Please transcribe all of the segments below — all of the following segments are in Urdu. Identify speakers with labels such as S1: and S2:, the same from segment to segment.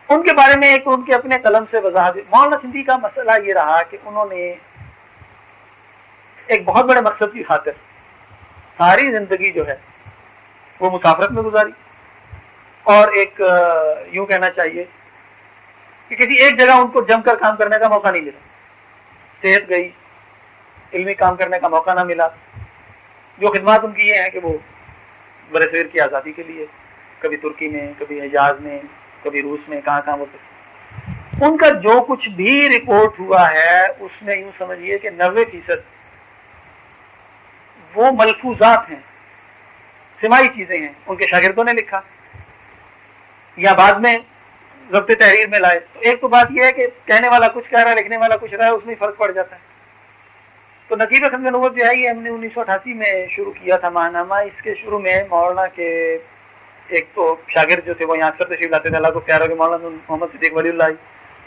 S1: ان کے بارے میں ایک ان کے اپنے قلم سے وضاحت. مولانا سندھی کا مسئلہ یہ رہا کہ انہوں نے ایک بہت بڑے مقصد کی خاطر ساری زندگی جو ہے وہ مسافرت میں گزاری، اور ایک یوں کہنا چاہیے کہ کسی ایک جگہ ان کو جم کر کام کرنے کا موقع نہیں ملا. صحت گئی، علمی کام کرنے کا موقع نہ ملا. جو خدمات ان کی یہ ہیں کہ وہ برصغیر کی آزادی کے لیے کبھی ترکی میں، کبھی حجاز میں، کبھی روس میں، کہاں ہوتے. ان کا جو کچھ بھی رپورٹ ہوا ہے اس میں یوں سمجھیے کہ 90% وہ ملفوظات ہیں، سماعی چیزیں ہیں. ان کے شاگردوں نے لکھا یا بعد میں ضبط تحریر میں لائے. تو ایک تو بات یہ ہے کہ کہنے والا کچھ کہہ رہا ہے، لکھنے والا کچھ رہا ہے، اس میں فرق پڑ جاتا ہے. تو نقیب ختم نبوت جو ہے یہ ہم نے 1988 میں شروع کیا تھا ماہنامہ. اس کے شروع میں مولانا کے ایک تو شاگرد جو تھے وہ یہاں اکثر تشریف لاتے تھے، اللہ کو پیارا کہ مولانا محمد صدیق ولی اللہ،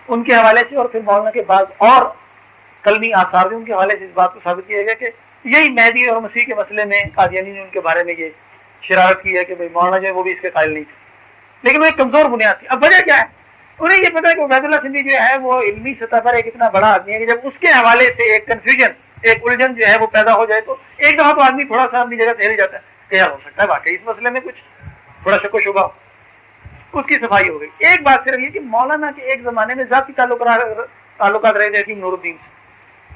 S1: ان کے حوالے سے، اور پھر مولانا کے بعد اور قلمی آثار بھی ان کے حوالے سے اس بات کو ثابت کیا گیا کہ یہی مہدی اور مسیح کے مسئلے میں قادیانی نے ان کے بارے میں یہ شرارت کی ہے کہ بھائی مولانا جو ہے وہ بھی اس کے قائل نہیں تھے، لیکن وہ ایک کمزور بنیاد تھی. اب وجہ کیا ہے؟ انہیں یہ پتا ہے کہ عبید اللہ سندھی جو ہے وہ علمی سطح پر ایک اتنا بڑا آدمی ہے کہ جب اس کے حوالے سے ایک کنفیوژن، ایک الجھن جو ہے وہ پیدا ہو جائے تو ایک دفعہ تو آدمی تھوڑا سا اپنی جگہ سے ہل جاتا ہے کہ یار ہو سکتا ہے واقعی اس مسئلے میں کچھ تھوڑا شک و شبہ ہو. اس کی صفائی ہو گئی. ایک بات صرف یہ کہ مولانا کے ایک زمانے میں ذاتی تعلقات رہے تھے نور الدین سے.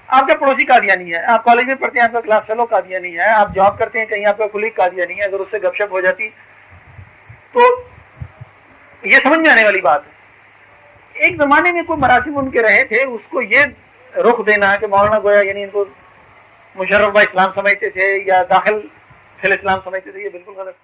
S1: آپ کا پڑوسی قادیانی ہے، آپ کالج میں پڑھتے ہیں، آپ کا کلاس فیلو قادیانی ہے، آپ جاب کرتے ہیں کہیں، آپ کا کلیگ قادیانی ہے. اگر اس سے گپ شپ ہو جاتی تو یہ سمجھ میں آنے والی بات ہے. ایک زمانے میں کوئی مراسم ان کے رہے تھے، اس کو یہ رخ دینا کہ مولانا گویا یعنی ان کو مشرف با اسلام سمجھتے تھے یا داخل فی الاسلام سمجھتے تھے، یہ بالکل غلط.